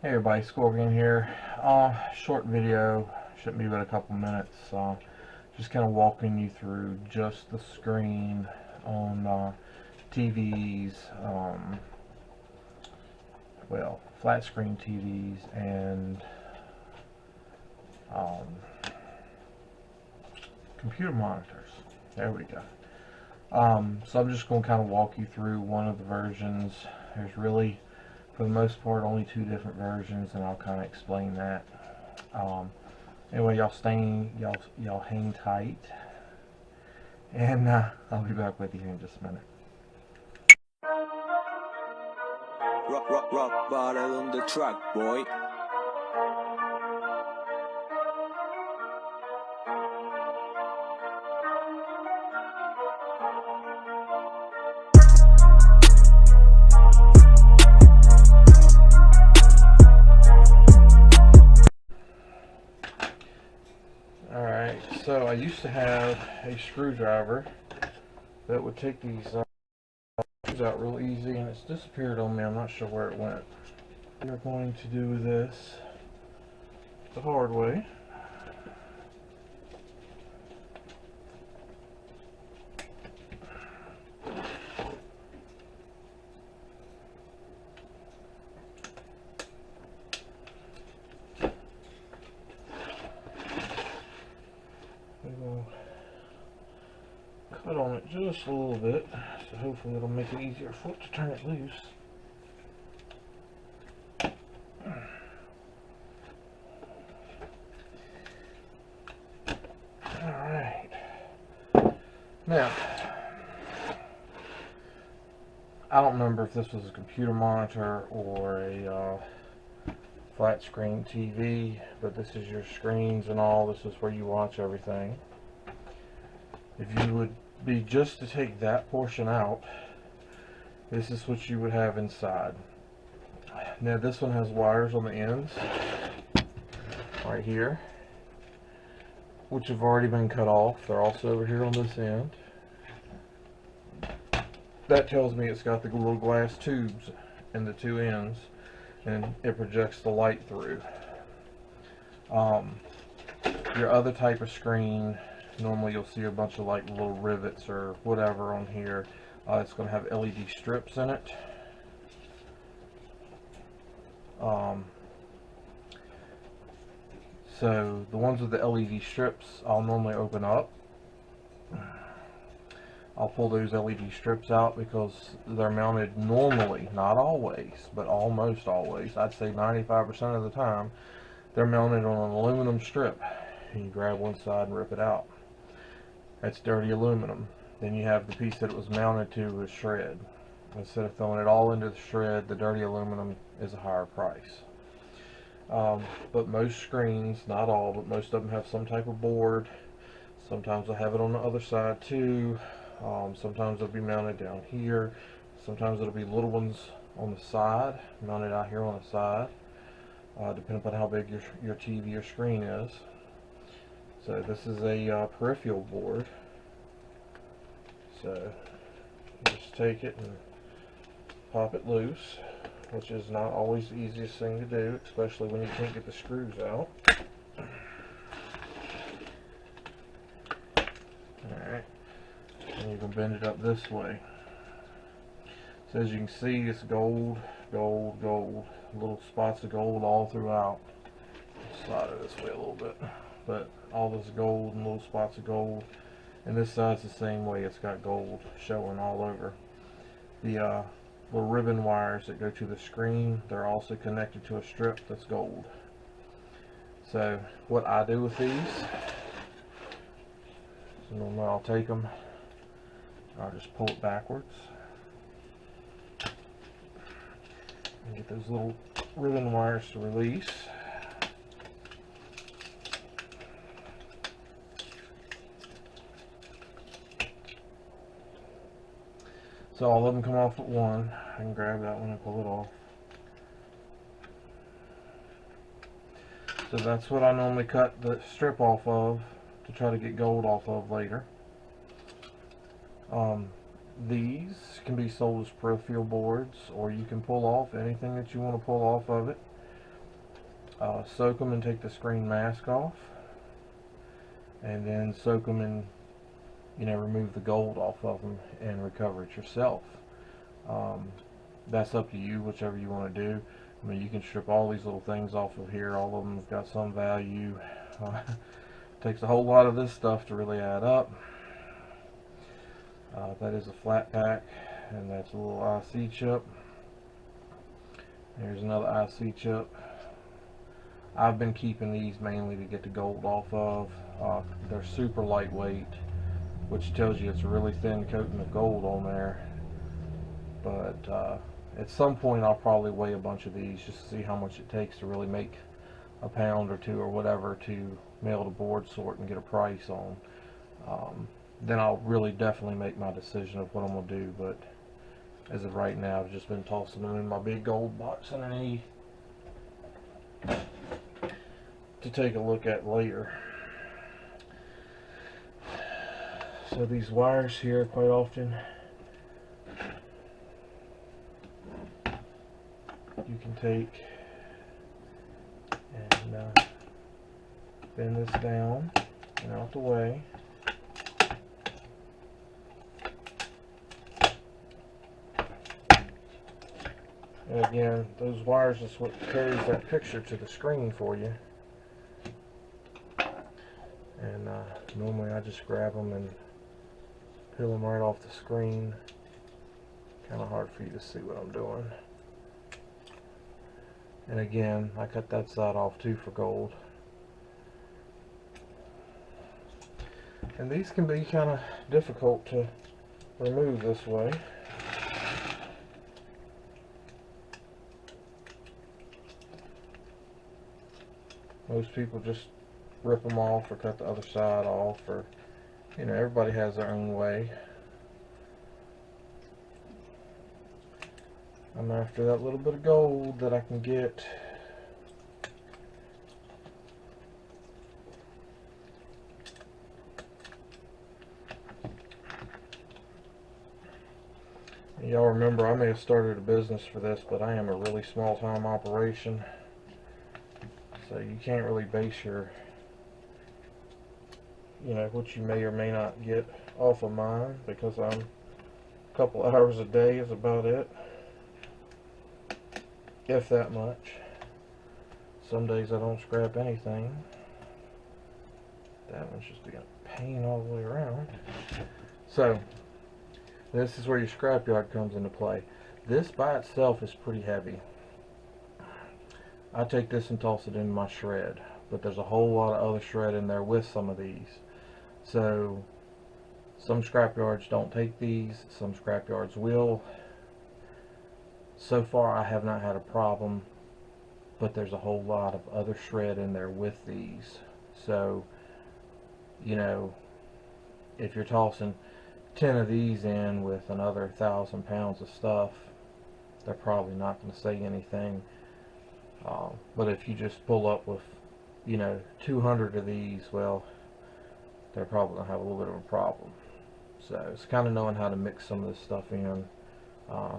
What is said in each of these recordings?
Hey everybody, Scorpion here. Short video, shouldn't be but a couple minutes. Just kind of walking you through just the screen on TVs, flat screen TVs and um, computer monitors. There we go. So I'm just going to kind of walk you through one of the versions. There's really, for the most part, only two different versions, and I'll kind of explain that. Anyway, y'all hang tight, and I'll be back with you here in just a minute. Rock bottle on the track, boy. Alright, so I used to have a screwdriver that would take these out real easy, and it's disappeared on me. I'm not sure where it went. We're going to do this the hard way. We'll cut on it just a little bit, so hopefully it'll make it easier for it to turn it loose. Alright. Now, I don't remember if this was a computer monitor or a flat screen TV, but this is your screens and all. This is where you watch everything. If you would be just to take that portion out, this is what you would have inside. Now this one has wires on the ends right here, which have already been cut off. They're also over here on this end. That tells me it's got the little glass tubes in the two ends, and it projects the light through. Your other type of screen, normally you'll see a bunch of like little rivets or whatever on here. It's going to have LED strips in it. So the ones with the LED strips, I'll normally open up. I'll pull those LED strips out because they're mounted normally, not always, but almost always. I'd say 95% of the time, they're mounted on an aluminum strip. And you grab one side and rip it out. That's dirty aluminum. Then you have the piece that it was mounted to is shred. Instead of throwing it all into the shred, the dirty aluminum is a higher price. But most screens, not all, but most of them have some type of board. Sometimes they'll have it on the other side too. Sometimes they'll be mounted down here. Sometimes it'll be little ones on the side, mounted out here on the side, depending on how big your TV or screen is. So this is a peripheral board. So you just take it and pop it loose, which is not always the easiest thing to do, especially when you can't get the screws out. Alright, and you can bend it up this way. So as you can see, it's gold, gold, gold. Little spots of gold all throughout. Slide it this way a little bit. But all this gold and little spots of gold. And this side's the same way. It's got gold showing all over. The little ribbon wires that go to the screen, they're also connected to a strip that's gold. So what I do with these, so normally I'll take them, I'll just pull it backwards and get those little ribbon wires to release. So all of them come off at one. I can grab that one and pull it off. So that's what I normally cut the strip off of to try to get gold off of later. These can be sold as peripheral boards, or you can pull off anything that you want to pull off of it. Soak them and take the screen mask off, and then soak them and remove the gold off of them and recover it yourself. That's up to you, whichever you want to do. I mean, you can strip all these little things off of here. All of them have got some value. Takes a whole lot of this stuff to really add up. That is a flat pack, and that's a little IC chip. Here's another IC chip. I've been keeping these mainly to get the gold off of. They're super lightweight, which tells you it's a really thin coating of gold on there. But at some point I'll probably weigh a bunch of these just to see how much it takes to really make a pound or two or whatever to mail to board sort and get a price on. Then I'll really definitely make my decision of what I'm going to do. But as of right now, I've just been tossing them in my big gold box underneath to take a look at later. So these wires here, quite often you can take and bend this down and out the way. And again, those wires is what carries that picture to the screen for you. And normally I just grab them and peel them right off the screen. Kind of hard for you to see what I'm doing. And again, I cut that side off too for gold. And these can be kind of difficult to remove this way. Most people just rip them off or cut the other side off, or everybody has their own way. I'm after that little bit of gold that I can get. Y'all remember, I may have started a business for this, but I am a really small time operation. So you can't really base your, what you may or may not get off of mine, because I'm a couple hours a day is about it. If that much. Some days I don't scrap anything. That one's just being a pain all the way around. So, this is where your scrapyard comes into play. This by itself is pretty heavy. I take this and toss it into my shred, but there's a whole lot of other shred in there with some of these. So some scrapyards don't take these, some scrapyards will. So far I have not had a problem, but there's a whole lot of other shred in there with these. So if you're tossing 10 of these in with another 1,000 pounds of stuff, they're probably not going to say anything. But if you just pull up with 200 of these, well, they're probably going to have a little bit of a problem. So it's kind of knowing how to mix some of this stuff in,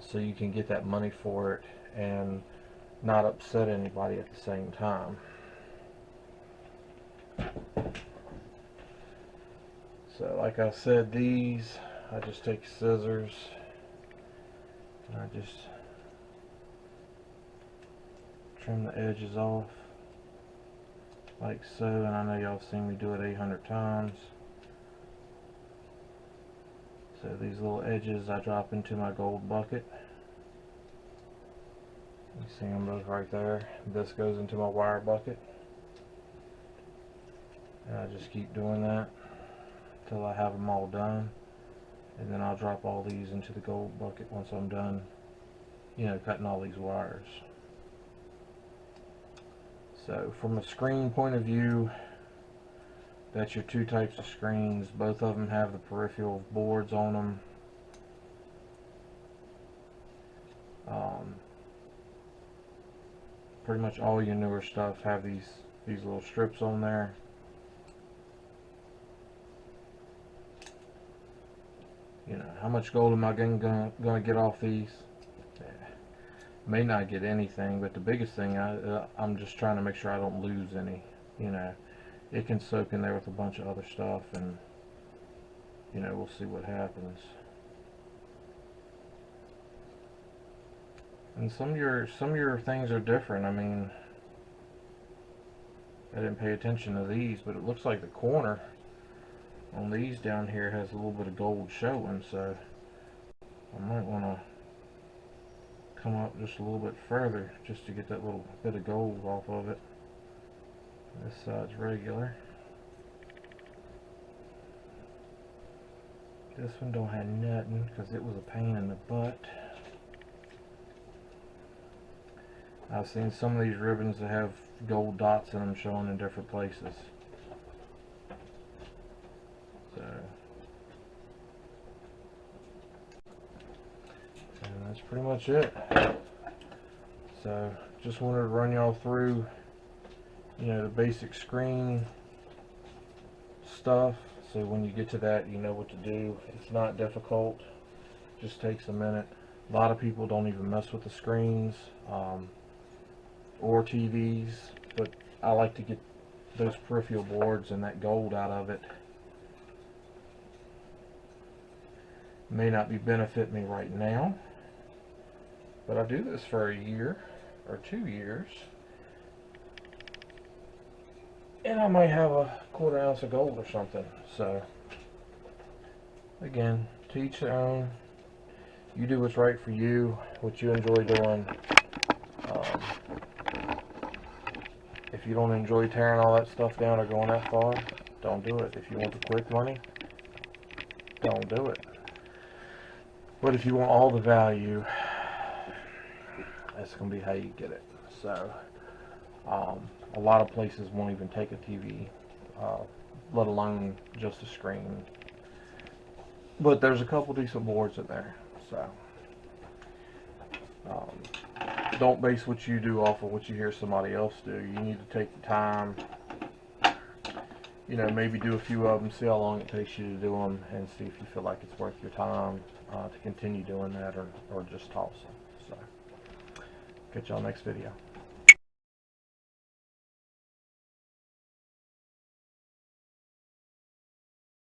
so you can get that money for it and not upset anybody at the same time. So like I said, these, I just take scissors and I just trim the edges off like so, and I know y'all seen me do it 800 times. So these little edges I drop into my gold bucket. You see them both right there. This goes into my wire bucket, and I just keep doing that until I have them all done, and then I'll drop all these into the gold bucket once I'm done cutting all these wires. So from a screen point of view, that's your two types of screens. Both of them have the peripheral boards on them. Pretty much all your newer stuff have these little strips on there. How much gold am I gonna get off these? May not get anything, but the biggest thing, I'm just trying to make sure I don't lose any. You know, it can soak in there with a bunch of other stuff, and you know, we'll see what happens. And some of your things are different. I mean, I didn't pay attention to these, but it looks like the corner on these down here has a little bit of gold showing, so I might want to come up just a little bit further just to get that little bit of gold off of it. This side's regular. This one don't have nothing because it was a pain in the butt. I've seen some of these ribbons that have gold dots in them showing in different places. So, and that's pretty much it. So, just wanted to run y'all through, you know, the basic screen stuff. So when you get to that, you know what to do. It's not difficult. Just takes a minute. A lot of people don't even mess with the screens or TVs, but I like to get those peripheral boards and that gold out of it. May not be benefiting me right now, but I do this for a year or 2 years, and I might have a 1/4 ounce of gold or something. So again, to each their own. You do what's right for you, what you enjoy doing. If you don't enjoy tearing all that stuff down or going that far, don't do it. If you want the quick money, don't do it. But if you want all the value, that's going to be how you get it. So, a lot of places won't even take a TV, let alone just a screen. But there's a couple decent boards in there. So, don't base what you do off of what you hear somebody else do. You need to take the time, you know, maybe do a few of them, see how long it takes you to do them, and see if you feel like it's worth your time to continue doing that, or just toss them. So, catch y'all next video.